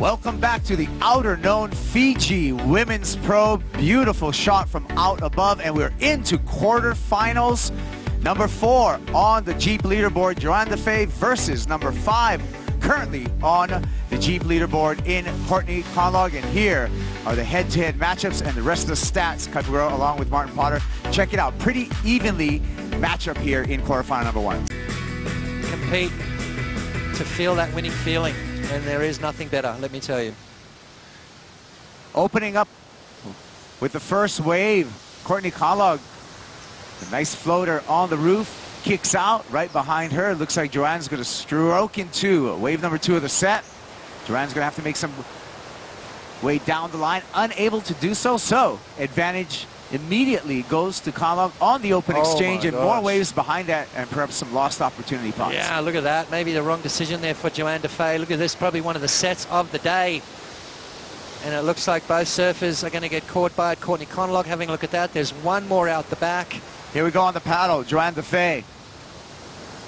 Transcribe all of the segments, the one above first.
Welcome back to the Outerknown Fiji Women's Pro. Beautiful shot from out above, and we're into quarterfinals. Number 4 on the Jeep leaderboard, Johanne Defay versus number 5 currently on the Jeep leaderboard in Courtney Conlogue. And here are the head-to-head matchups and the rest of the stats. Katuero along with Martin Potter. Check it out, pretty evenly matchup here in quarterfinal number 1. Compete to feel that winning feeling, and there is nothing better, let me tell you. Opening up with the first wave, Courtney Conlogue. A nice floater on the roof, kicks out right behind her. Looks like Johanne's going to stroke into wave number 2 of the set. Johanne's going to have to make some way down the line, unable to do so. So advantage immediately goes to Conlogue on the open exchange, and more waves behind that, and perhaps some lost opportunity pots. Yeah, look at that. Maybe the wrong decision there for Johanne Defay. Look at this, probably one of the sets of the day. And it looks like both surfers are going to get caught by it. Courtney Conlogue having a look at that. There's one more out the back. Here we go on the paddle. Johanne Defay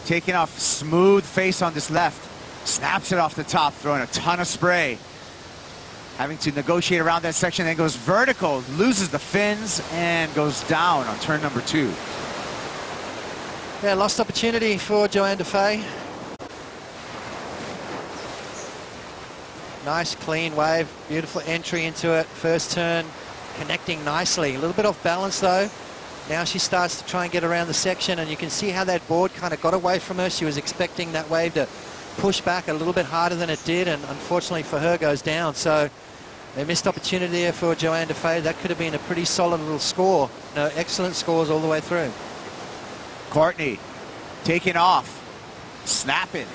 taking off smooth face on this left. Snaps it off the top, throwing a ton of spray. Having to negotiate around that section, then goes vertical, loses the fins, and goes down on turn number 2. Yeah, lost opportunity for Johanne Defay. Nice clean wave, beautiful entry into it. First turn, connecting nicely. A little bit off balance though. Now she starts to try and get around the section, and you can see how that board kind of got away from her. She was expecting that wave to push back a little bit harder than it did, and unfortunately for her goes down. So a missed opportunity there for Johanne Defay. That could have been a pretty solid little score. No, excellent scores all the way through. Courtney taking off, snapping.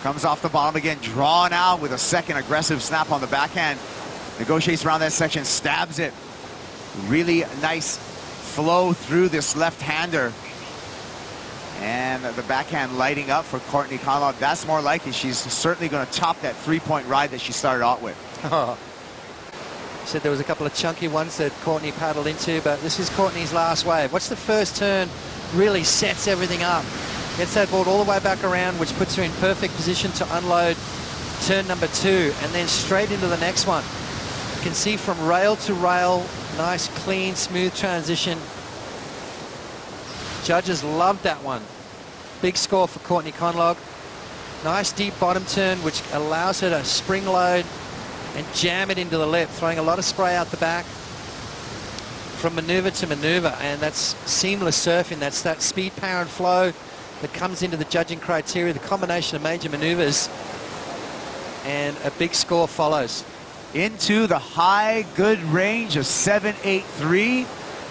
Comes off the bottom again, drawn out with a second aggressive snap on the backhand. Negotiates around that section, stabs it. Really nice flow through this left-hander. And the backhand lighting up for Courtney Conlogue. That's more likely. She's certainly going to top that 3-point ride that she started out with. Said there was a couple of chunky ones that Courtney paddled into, but this is Courtney's last wave. Watch the first turn, really sets everything up. Gets that board all the way back around, which puts her in perfect position to unload turn number 2, and then straight into the next one. You can see from rail to rail, nice, clean, smooth transition. Judges loved that one. Big score for Courtney Conlogue. Nice deep bottom turn, which allows her to spring load and jam it into the lip, throwing a lot of spray out the back from maneuver to maneuver, and that's seamless surfing. That's that speed, power, and flow that comes into the judging criteria, the combination of major maneuvers, and a big score follows. Into the high, good range of 7.83,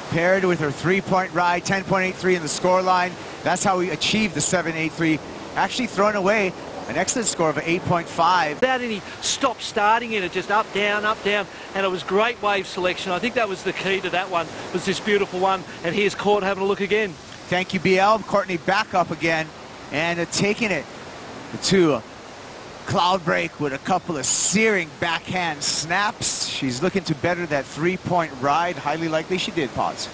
paired with her 3-point ride, 10.83 in the score line. That's how we achieved the 7.83. Actually thrown away an excellent score of 8.5. Without any stop starting in it, just up, down, and it was great wave selection. I think that was the key to that one, was this beautiful one. And here's Court having a look again. Thank you, BL. Courtney back up again and taking it to cloud break with a couple of searing backhand snaps. She's looking to better that 3-point ride. Highly likely she did, Potts.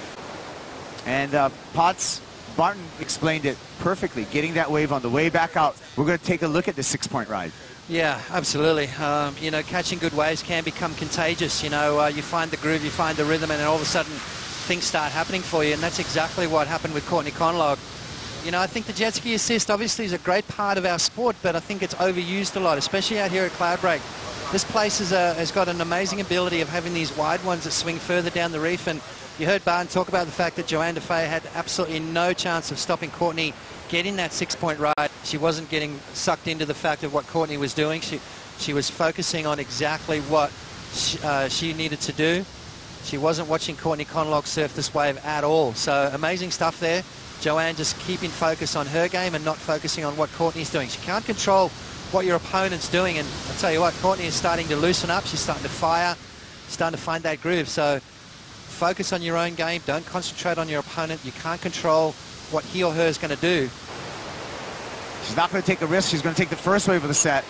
And Potts, Martin explained it perfectly, getting that wave on the way back out. We're going to take a look at the 6-point ride. Yeah, absolutely. You know, catching good waves can become contagious. You know, you find the groove, you find the rhythm, and then all of a sudden things start happening for you, and that's exactly what happened with Courtney Conlogue. You know, I think the jet ski assist obviously is a great part of our sport, but I think it's overused a lot, especially out here at Cloudbreak. This place has got an amazing ability of having these wide ones that swing further down the reef, and you heard Barton talk about the fact that Johanne Defay had absolutely no chance of stopping Courtney getting that 6-point ride. She wasn't getting sucked into the fact of what Courtney was doing. She was focusing on exactly what she needed to do. She wasn't watching Courtney Conlogue surf this wave at all. So amazing stuff there. Johanne just keeping focus on her game and not focusing on what Courtney's doing. She can't control what your opponent's doing, and I'll tell you what, Courtney is starting to loosen up. She's starting to fire, starting to find that groove. So focus on your own game. Don't concentrate on your opponent. You can't control what he or her is going to do. She's not going to take a risk. She's going to take the first wave of the set.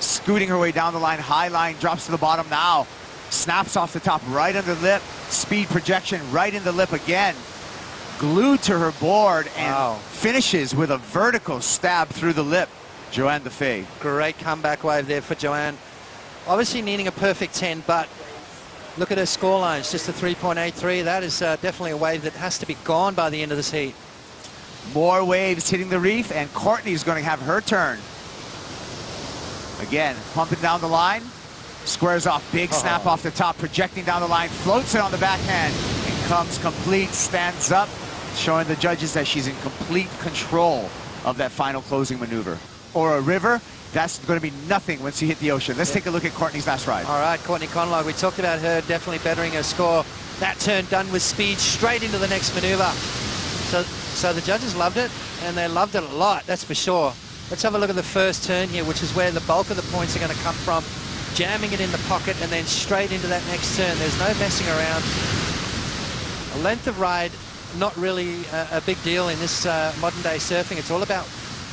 Scooting her way down the line, high line, drops to the bottom now. Snaps off the top, right under the lip. Speed projection, right in the lip again. Glued to her board, and finishes with a vertical stab through the lip. Johanne Defay. Great comeback wave there for Johanne. obviously needing a perfect 10, but look at her scoreline. It's just a 3.83. That is definitely a wave that has to be gone by the end of this heat. More waves hitting the reef, and Courtney's going to have her turn. Again, pumping down the line. Squares off, big snap off the top, projecting down the line, floats it on the backhand, and comes complete, stands up, showing the judges that she's in complete control of that final closing maneuver. Or a river, that's going to be nothing once you hit the ocean. Let's take a look at Courtney's last ride. All right, Courtney Conlogue, we talked about her definitely bettering her score. That turn done with speed, straight into the next maneuver. So the judges loved it, and they loved it a lot, that's for sure. Let's have a look at the first turn here, which is where the bulk of the points are going to come from. Jamming it in the pocket and then straight into that next turn. There's no messing around. A length of ride, not really a big deal in this modern day surfing. It's all about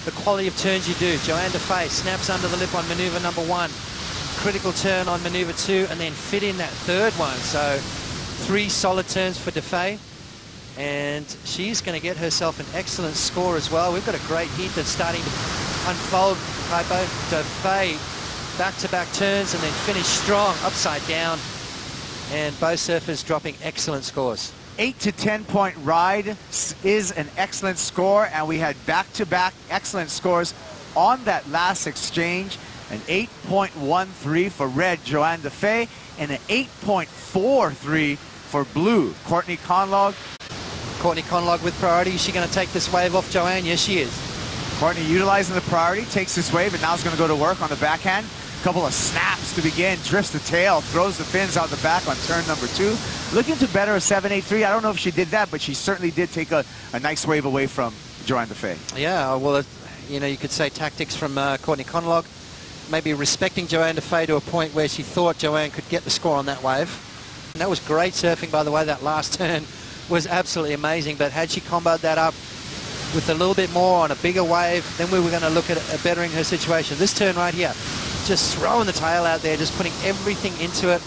the quality of turns you do. Johanne Defay snaps under the lip on maneuver number 1. Critical turn on maneuver 2, and then fit in that third one. So 3 solid turns for Defay. And she's going to get herself an excellent score as well. We've got a great heat that's starting to unfold. Typo, Defay, back-to-back turns and then finish strong, upside down. And both surfers dropping excellent scores. 8 to 10 point ride is an excellent score, and we had back-to-back excellent scores on that last exchange. An 8.13 for red, Johanne Defay, and an 8.43 for blue, Courtney Conlogue. Courtney Conlogue with priority. Is she going to take this wave off Johanne? Yes, she is. Courtney utilizing the priority, takes this wave, and now is going to go to work on the backhand. Couple of snaps to begin, drifts the tail, throws the fins out the back on turn number 2. Looking to better a 7.83. I don't know if she did that, but she certainly did take a nice wave away from Johanne Defay. Yeah, well, you know, you could say tactics from Courtney Conlogue. Maybe respecting Johanne Defay to a point where she thought Johanne could get the score on that wave. And that was great surfing, by the way. That last turn was absolutely amazing, but had she comboed that up with a little bit more on a bigger wave, then we were going to look at bettering her situation. This turn right here, just throwing the tail out there, just putting everything into it.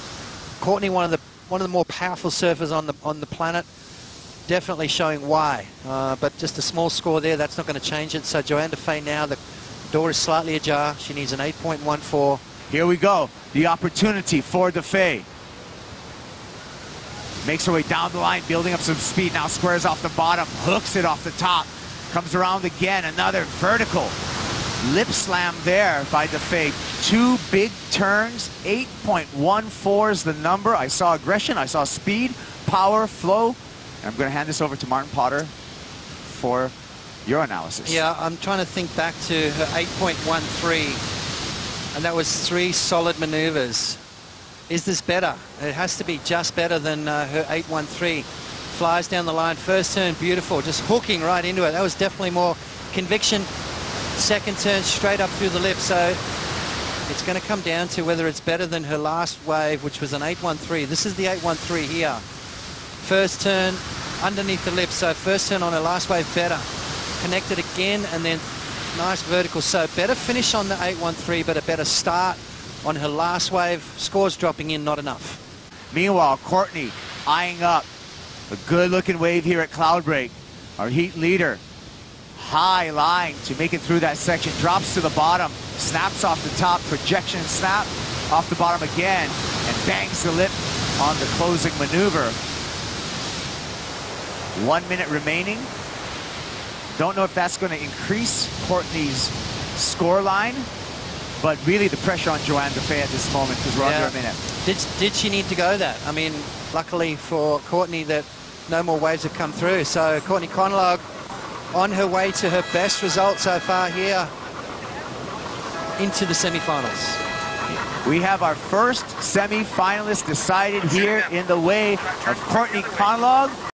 Courtney, one of the more powerful surfers on the planet, definitely showing why. But just a small score there, that's not going to change it. So Johanne Defay now, the door is slightly ajar. She needs an 8.14. Here we go, the opportunity for Defay. Makes her way down the line, building up some speed. Now squares off the bottom, hooks it off the top. Comes around again, another vertical lip slam there by Defay. 2 big turns, 8.14 is the number. I saw aggression, I saw speed, power, flow. And I'm going to hand this over to Martin Potter for your analysis. Yeah, I'm trying to think back to her 8.13, and that was 3 solid maneuvers. Is this better? It has to be just better than her 8.13. Flies down the line, first turn, beautiful, just hooking right into it. That was definitely more conviction. Second turn, straight up through the lip. So it's going to come down to whether it's better than her last wave, which was an 8.13. This is the 8.13 here. First turn, underneath the lip. So first turn on her last wave, better. Connected again, and then nice vertical. So better finish on the 8.13, but a better start on her last wave. Scores dropping in, not enough. Meanwhile, Courtney eyeing up a good-looking wave here at Cloudbreak. Our heat leader, high line to make it through that section. Drops to the bottom, snaps off the top, projection snap, off the bottom again, and bangs the lip on the closing maneuver. 1 minute remaining. Don't know if that's going to increase Courtney's score line, but really the pressure on Johanne Defay at this moment, because we're under a minute. Did she need to go that? I mean, luckily for Courtney that no more waves have come through. So Courtney Conlogue on her way to her best result so far here into the semi-finals. We have our first semi-finalist decided here in the way of Courtney Conlogue.